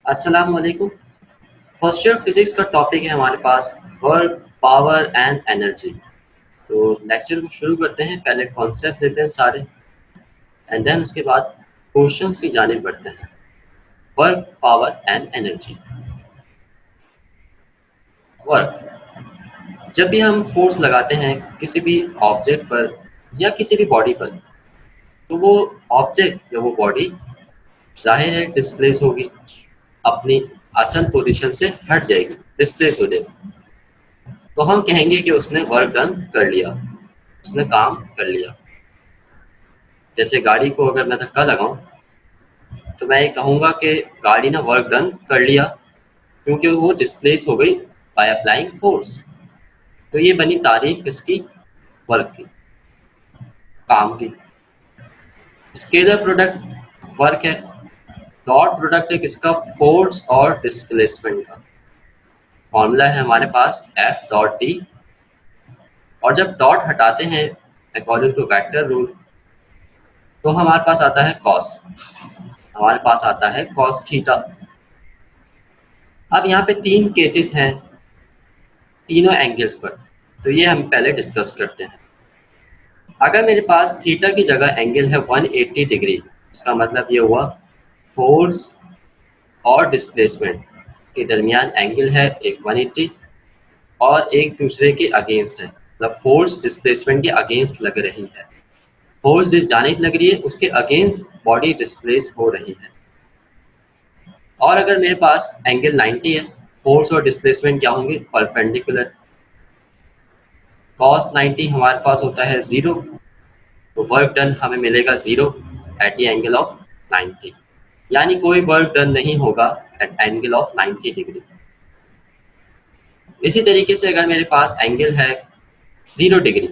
अस्सलाम वालेकुम। First year physics का टॉपिक है हमारे पास वर्क, पावर एंड एनर्जी। तो लेक्चर को शुरू करते हैं। पहले कॉन्सेप्ट लेते हैं सारे एंड देन उसके बाद क्वेश्चंस की जानिब बढ़ते हैं। Work, power and energy. Work, जब भी हम फोर्स लगाते हैं किसी भी ऑब्जेक्ट पर या किसी भी बॉडी पर, तो वो ऑब्जेक्ट या वो बॉडी जाहिर है डिस्प्लेस होगी, अपनी असल पोजीशन से हट जाएगी, डिस्प्लेस हो जाएगी। तो हम कहेंगे कि उसने वर्क डन कर लिया, उसने काम कर लिया। जैसे गाड़ी को अगर मैं धक्का लगाऊं तो मैं ये कहूँगा कि गाड़ी ने वर्क डन कर लिया, क्योंकि वो डिस्प्लेस हो गई बाय अप्लाइंग फोर्स। तो ये बनी तारीफ किसकी? वर्क की, काम की। स्केलर प्रोडक्ट वर्क है, डॉट प्रोडक्ट है किसका? फोर्स और डिस्प्लेसमेंट का। फॉर्मूला है हमारे पास एफ डॉट डी, और जब डॉट हटाते हैं अकॉर्डिंग टू वेक्टर रूल तो हमारे पास आता है कॉस, हमारे पास आता है कॉस थीटा। अब यहाँ पे तीन केसेस हैं तीनों एंगल्स पर, तो ये हम पहले डिस्कस करते हैं। अगर मेरे पास थीटा की जगह एंगल है 180 डिग्री, इसका मतलब ये हुआ फोर्स और डिस्प्लेसमेंट के दरमियान एंगल है एक 180 और एक दूसरे के अगेंस्ट है, मतलब फोर्स डिस्प्लेसमेंट के अगेंस्ट लग रही है। फोर्स जिस जानिब लग रही है उसके अगेंस्ट बॉडी डिस्प्लेस हो रही है। और अगर मेरे पास एंगल 90 है, फोर्स और डिस्प्लेसमेंट क्या होंगे? परपेंडिकुलर। cos 90 हमारे पास होता है 0, तो वर्क डन हमें मिलेगा 0 एट द एंगल ऑफ 90, यानी कोई वर्क डन नहीं होगा एट एंगल ऑफ 90 डिग्री। इसी तरीके से अगर मेरे पास एंगल है 0 डिग्री,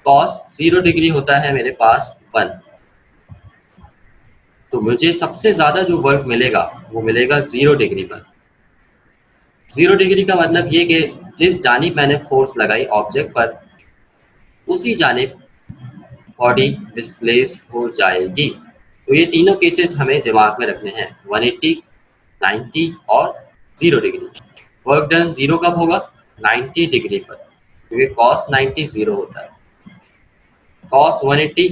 cos 0 डिग्री होता है मेरे पास 1, तो मुझे सबसे ज़्यादा जो वर्क मिलेगा वो मिलेगा 0 डिग्री पर। 0 डिग्री का मतलब ये कि जिस जानिब मैंने फोर्स लगाई ऑब्जेक्ट पर, उसी जानिब बॉडी डिस्प्लेस हो जाएगी। तो ये तीनों केसेस हमें दिमाग में रखने हैं, 180, 90 और 0 डिग्री। वर्क डन 0 कब होगा? 90 डिग्री पर, क्योंकि cos 90 0 होता है। cos 180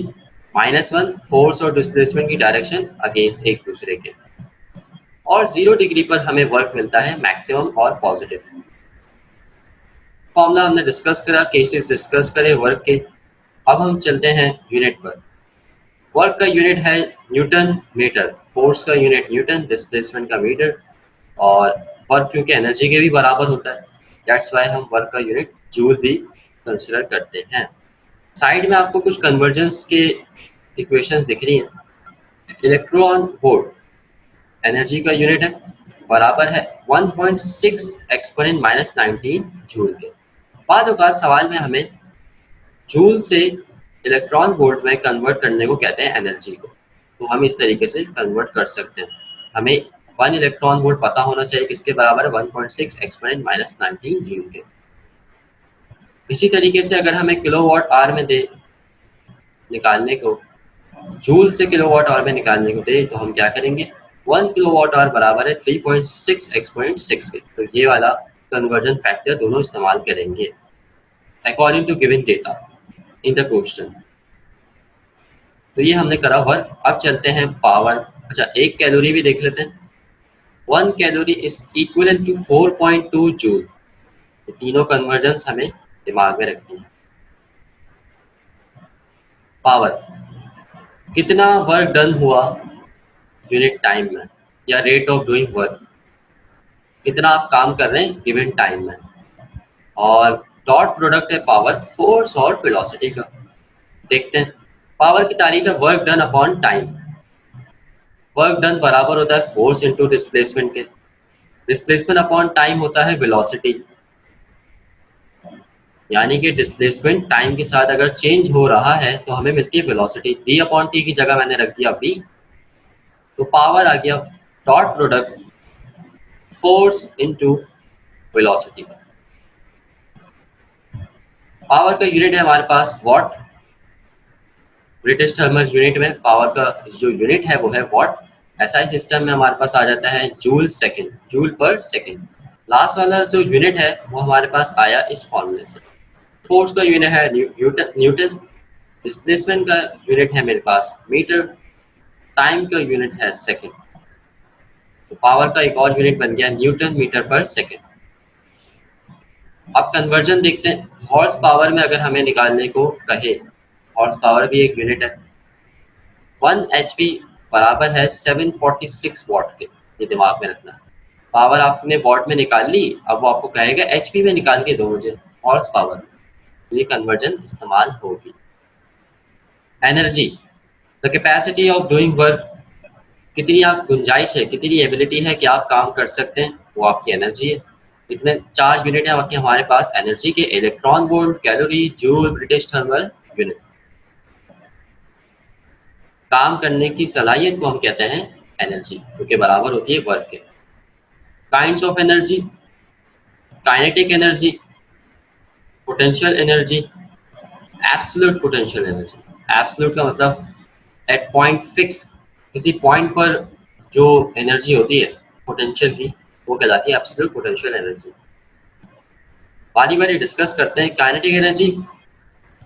-1, फोर्स और डिस्प्लेसमेंट की डायरेक्शन अगेंस्ट एक दूसरे के, और 0 डिग्री पर हमें वर्क मिलता है मैक्सिमम और पॉजिटिव। फॉर्मूला हमने डिस्कस करा, केसेस डिस्कस करे वर्क के। अब हम चलते हैं यूनिट पर। वर्क का यूनिट है न्यूटन मीटर, फोर्स का यूनिट न्यूटन, डिस्प्लेसमेंट का मीटर, और वर्क क्योंकि एनर्जी के भी बराबर होता है, दैट्स वाई हम वर्क का यूनिट जूल भी कंसिडर करते हैं। साइड में आपको कुछ कन्वर्जेंस के इक्वेशंस दिख रही हैं। इलेक्ट्रॉन वोल्ट एनर्जी का यूनिट है, बराबर है 1.6 एक्सपोनेंट -19 जूल के। बाद औकात सवाल में हमें जूल से इलेक्ट्रॉन वोल्ट में कन्वर्ट करने को कहते हैं एनर्जी को, तो हम इस तरीके से कन्वर्ट कर सकते हैं। हमें 1 इलेक्ट्रॉन वोल्ट पता होना चाहिए किसके बराबर है? 1.6 एक्सपोनेंट -19 जूल के। इसी तरीके से अगर हमें किलोवाट आवर में दे निकालने को, जूल से किलोवाट आवर में निकालने को दे, तो हम क्या करेंगे? 1 किलोवाट आवर बराबर है 3.6 एक्सपोनेंट 6 के। तो ये वाला कन्वर्जन फैक्टर दोनों इस्तेमाल करेंगे according to given data in the question. तो ये हमने करा वर्क। अब चलते हैं पावर। अच्छा, एक कैलोरी भी देख लेते हैं। 1 calorie is equivalent to 4.2 joule. ये तीनों कन्वर्जन्स हमें दिमाग में रखनी है। पावर, कितना वर्क डन हुआ यूनिट टाइम में, या रेट ऑफ डूइंग वर्क, कितना आप काम कर रहे हैं गिवन टाइम में। और डॉट प्रोडक्ट है पावर, फोर्स और वेलोसिटी का। देखते हैं। पावर की तारीफ है work done upon time. Work done बराबर होता है फोर्स इंटू डिस्प्लेसमेंट के। डिस्प्लेसमेंट अपॉन टाइम होता है वेलोसिटी, यानी कि डिस्प्लेसमेंट टाइम के साथ अगर चेंज हो रहा है तो हमें मिलती है वेलोसिटी। डी अपॉन टी की जगह मैंने रख दिया वी, तो पावर आ गया dot product force into velocity का। पावर का यूनिट है हमारे पास वॉट। ब्रिटिश थर्मल यूनिट में पावर का जो यूनिट है वो है वॉट, SI सिस्टम में हमारे पास आ जाता है जूल सेकेंड, जूल पर सेकेंड। लास्ट वाला जो यूनिट है वो हमारे पास आया इस फॉर्मूले से। फोर्स का यूनिट है न्यूटन, न्यूटन। डिस्प्लेसमेंट का यूनिट है मेरे पास मीटर। टाइम का यूनिट है सेकेंड। तो पावर का एक और यूनिट बन गया न्यूटन मीटर पर सेकेंड। अब कन्वर्जन देखते हैं। हॉर्स पावर में अगर हमें निकालने को कहे, हॉर्स पावर भी एक यूनिट है। 1 HP बराबर है 746 वॉट के, ये दिमाग में रखना है। पावर आपने वॉट में निकाल ली, अब वो आपको कहेगा HP में निकाल के दो मुझे हॉर्स पावर। ये कन्वर्जन इस्तेमाल होगी। Energy, the capacity of doing work, कितनी आप गुंजाइश है, कितनी एबिलिटी है कि आप काम कर सकते हैं, वो आपकी एनर्जी है। इतने 4 यूनिट है बाकी हमारे पास एनर्जी के, electron volt, calorie, joule, British thermal unit. काम करने की सलाहियत को हम कहते हैं एनर्जी, क्योंकि बराबर होती है वर्क के। Kinds of energy, kinetic energy, potential energy, absolute potential energy. Absolute का मतलब एट पॉइंट फिक्स, किसी पॉइंट पर जो एनर्जी होती है पोटेंशियल की, वो कहलाती है एब्सोल्यूट पोटेंशियल एनर्जी। बारी बारी डिस्कस करते हैं। काइनेटिक एनर्जी,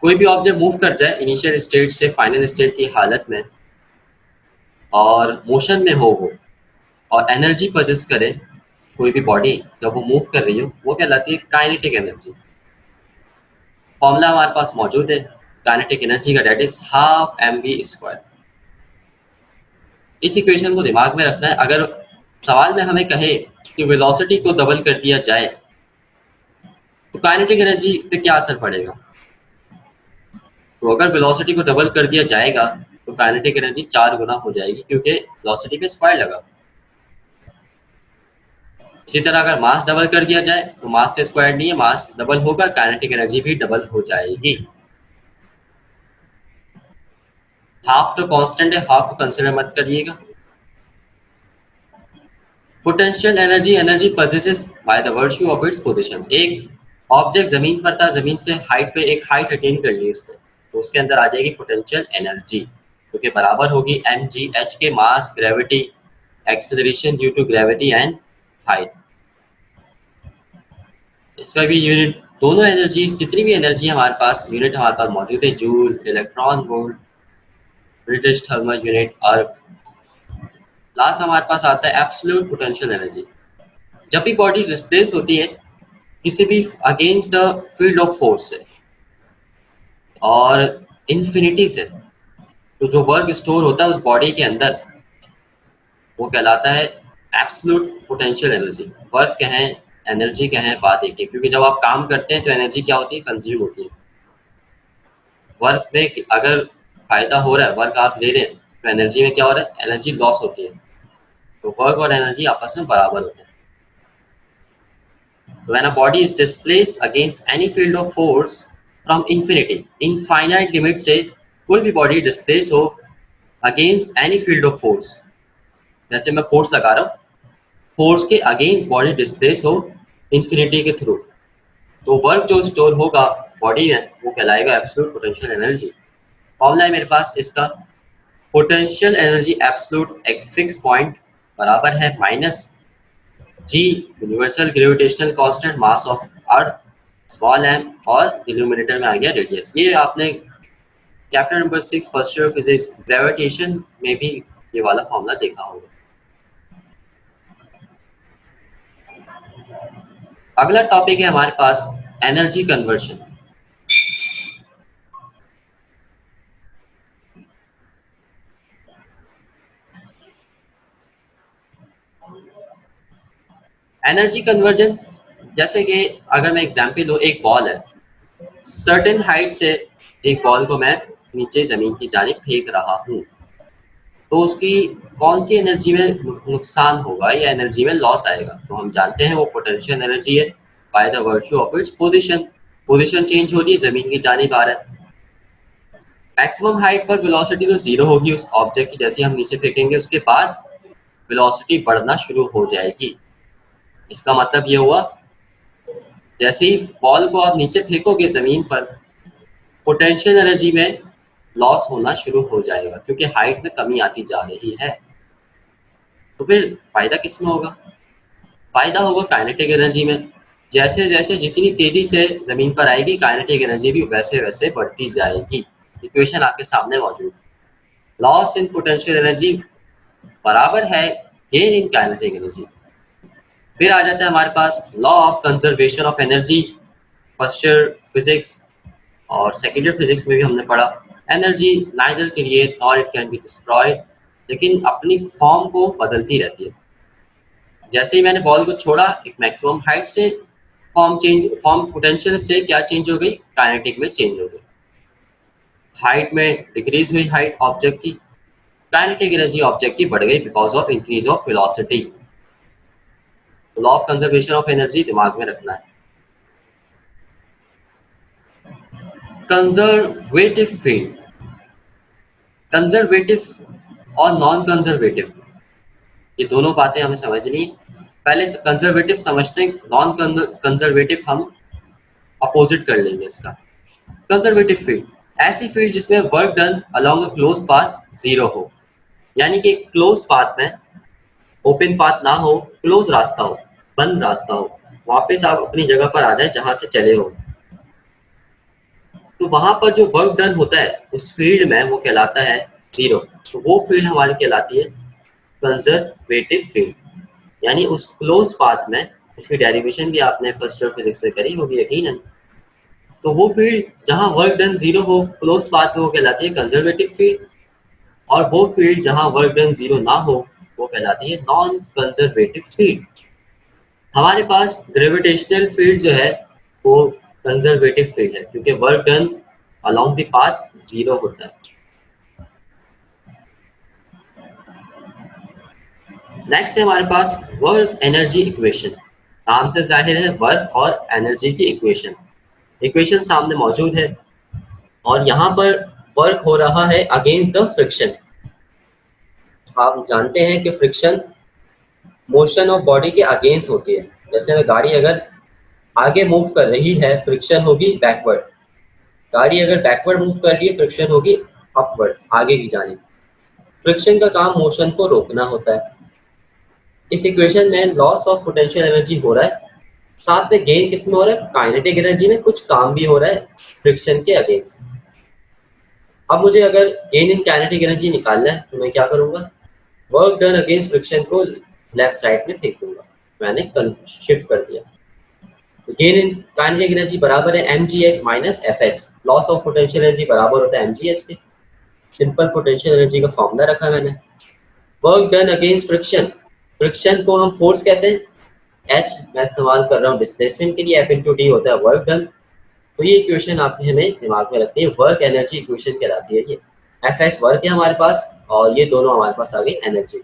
कोई भी ऑब्जेक्ट मूव कर जाए इनिशियल स्टेट से फाइनल स्टेट की हालत में और मोशन में हो वो, और एनर्जी पोजेस करे कोई भी बॉडी जब वो मूव कर रही हो, वो कहलाती है काइनेटिक एनर्जी। फॉर्मूला हमारे पास मौजूद है काइनेटिक एनर्जी का, डेट इज हाफ mv²। इस इक्वेशन को दिमाग में रखना है। अगर सवाल में हमें कहे कि वेलोसिटी को डबल कर दिया जाए तो काइनेटिक एनर्जी पे क्या असर पड़ेगा, तो अगर वेलोसिटी को डबल कर दिया जाएगा तो काइनेटिक एनर्जी 4 गुना हो जाएगी, क्योंकि वेलोसिटी पे स्क्वायर लगा। इसी तरह अगर मास डबल कर दिया जाए तो मास का स्क्वायर नहीं है, मास डबल होगा, काइनेटिक एनर्जी भी डबल हो जाएगी। हाफ तो कांस्टेंट है, हाफ को कंसीडर मत करिएगा। Potential energy, energy possesses by the virtue of its position. एक ऑब्जेक्ट जमीन पर था, जमीन से हाइट पे एक हाइट अटेन कर ली उसने, तो उसके अंदर आ जाएगी पोटेंशियल एनर्जी, जो कि बराबर होगी mgh के, mass, gravity, acceleration due to gravity and height. इसका भी यूनिट, दोनों एनर्जीज, जितनी भी एनर्जी हमारे पास यूनिट हमारे पास मौजूद है, joule, electron volt, British thermal unit, अर्क। लास्ट हमारे पास आता है एब्सोल्यूट पोटेंशियल एनर्जी। जब भी बॉडी डिस्प्लेस होती है किसी भी against the field of force से और इन्फिनिटी से, तो जो वर्क स्टोर होता है उस बॉडी के अंदर, वो कहलाता है एब्सोल्यूट पोटेंशियल एनर्जी। वर्क कहें, एनर्जी कहें, बात एक है, क्योंकि जब आप काम करते हैं तो एनर्जी क्या होती है, कंज्यूम होती है। वर्क में अगर फायदा हो रहा है, वर्क आप ले रहे हैं, तो एनर्जी में क्या हो रहा है, एनर्जी लॉस होती है। तो वर्क और एनर्जी आपस में बराबर होते हैं। तो when a body is displaced against any field of force from infinity, infinite limit से कोई भी बॉडी डिस्प्लेस हो against any field of force, जैसे मैं फोर्स लगा रहा हूँ, फोर्स के अगेंस्ट बॉडी डिस्प्लेस हो इन्फिनिटी के थ्रू, तो वर्क जो स्टोर होगा बॉडी में वो कहलाएगा एब्सोल्यूट पोटेंशियल एनर्जी। फॉर्मूला है मेरे पास इसका, पोटेंशियल एनर्जी एब्सोल्यूट एक फिक्स पॉइंट बराबर है minus G universal gravitational constant mass of earth small m, और डिनोमिनेटर में आ गया रेडियस। ये आपने chapter number 6 first year physics gravitation में भी ये वाला फॉर्मूला देखा होगा। अगला टॉपिक है हमारे पास एनर्जी कन्वर्शन। एनर्जी कन्वर्जन, जैसे कि अगर मैं एग्जांपल लूँ, एक बॉल है, सर्टेन हाइट से एक बॉल को मैं नीचे जमीन की जानिब फेंक रहा हूँ, तो उसकी कौन सी एनर्जी में नुकसान होगा या एनर्जी में लॉस आएगा, तो हम जानते हैं वो पोटेंशियल एनर्जी है by the virtue of its position. Position change हो रही है, जमीन की जानिब आ रहा है। मैक्सिमम हाइट पर वेलोसिटी तो जीरो होगी उस ऑब्जेक्ट की, जैसे हम नीचे फेंकेंगे उसके बाद वेलोसिटी बढ़ना शुरू हो जाएगी। इसका मतलब ये हुआ, जैसे ही बॉल को आप नीचे फेंकोगे जमीन पर, पोटेंशियल एनर्जी में लॉस होना शुरू हो जाएगा, क्योंकि हाइट में कमी आती जा रही है। तो फिर फायदा किस में होगा? फायदा होगा काइनेटिक एनर्जी में। जैसे जैसे जितनी तेजी से जमीन पर आएगी काइनेटिक एनर्जी भी वैसे वैसे बढ़ती जाएगी। इक्वेशन आपके सामने मौजूद। लॉस इन पोटेंशियल एनर्जी बराबर है गेन इन काइनेटिक एनर्जी। फिर आ जाता है हमारे पास law of conservation of energy. First year physics और सेकेंड ईयर फिजिक्स में भी हमने पढ़ा। Energy neither create nor it can be destroyed, लेकिन अपनी फॉर्म को बदलती रहती है। जैसे ही मैंने बॉल को छोड़ा एक मैक्सिमम हाइट से फॉर्म पोटेंशियल से क्या चेंज हो गई? काइनेटिक में चेंज हो गई। हाइट में डिक्रीज हुई हाइट ऑब्जेक्ट की, काइनेटिक एनर्जी ऑब्जेक्ट की बढ़ गई because of increase of velocity. Law of conservation of energy दिमाग में रखना है। कंजर्वेटिव फील्ड, कंजर्वेटिव और नॉन कंजर्वेटिव, ये दोनों बातें हमें समझनी है। पहले कंजर्वेटिव समझते हैं, नॉन कंजर्वेटिव हम अपोजिट कर लेंगे इसका। कंजर्वेटिव फील्ड ऐसी फील्ड जिसमें work done along a close path zero हो, यानी कि क्लोज पाथ में ओपन पाथ ना हो, क्लोज रास्ता हो, बंद रास्ता हो, वापस आप अपनी जगह पर आ जाए जहां से चले हो। तो वहां पर जो वर्क डन होता है उस फील्ड में वो कहलाता है जीरो। तो वो फील्ड हमारी कहलाती है कंजर्वेटिव फील्ड, यानी उस क्लोज पाथ में। इसकी डेरिवेशन भी आपने फर्स्ट ईयर फिजिक्स में करी होगी यकीनन। तो वो फील्ड जहां वर्क डन जीरो हो क्लोज पाथ में वो कहलाती है कंजर्वेटिव फील्ड, और वो फील्ड जहां वर्क डन जीरो ना हो वो कहलाती है नॉन कंजर्वेटिव फील्ड। हमारे पास ग्रेविटेशनल फील्ड जो है वो कंजर्वेटिव फील्ड है क्योंकि work done along the path zero होता है। नेक्स्ट है हमारे पास वर्क एनर्जी इक्वेशन। नाम से जाहिर है वर्क और एनर्जी की इक्वेशन। इक्वेशन सामने मौजूद है और यहाँ पर वर्क हो रहा है अगेंस्ट द फ्रिक्शन। आप जानते हैं कि फ्रिक्शन मोशन ऑफ बॉडी के अगेंस्ट होती है। जैसे गाड़ी अगर आगे मूव कर रही है फ्रिक्शन होगी बैकवर्ड, गाड़ी अगर बैकवर्ड मूव कर रही है फ्रिक्शन होगी अपवर्ड, आगे की जानी। फ्रिक्शन का काम मोशन को रोकना होता है। इस इक्वेशन में लॉस ऑफ पोटेंशियल एनर्जी हो रहा है, साथ में गेन किस में हो रहा है? काइनेटिक एनर्जी में। कुछ काम भी हो रहा है फ्रिक्शन के अगेंस्ट। अब मुझे अगर गेन इन काइनेटिक एनर्जी निकालना है तो मैं क्या करूंगा? वर्क डन अगेंस्ट फ्रिक्शन को लेफ्ट साइड में फेंक दूंगा। मैंने शिफ्ट कर दिया। तो गेन इन काइनेटिक एनर्जी बराबर है mgh minus fh। Loss of potential energy बराबर होता है mgh के। सिंपल पोटेंशियल एनर्जी का फॉर्मूला रखा मैंने। Work done against friction, friction को हम फोर्स कहते हैं, h मैं इस्तेमाल कर रहा हूँ डिस्प्लेसमेंट के लिए, f इंटू डी होता है वर्क डन। तो ये इक्वेशन आपने हमें दिमाग में रखनी है, वर्क एनर्जी इक्वेशन कहलाती है ये। एफ एच वर्क है हमारे पास और ये दोनों हमारे पास आ गई एनर्जी।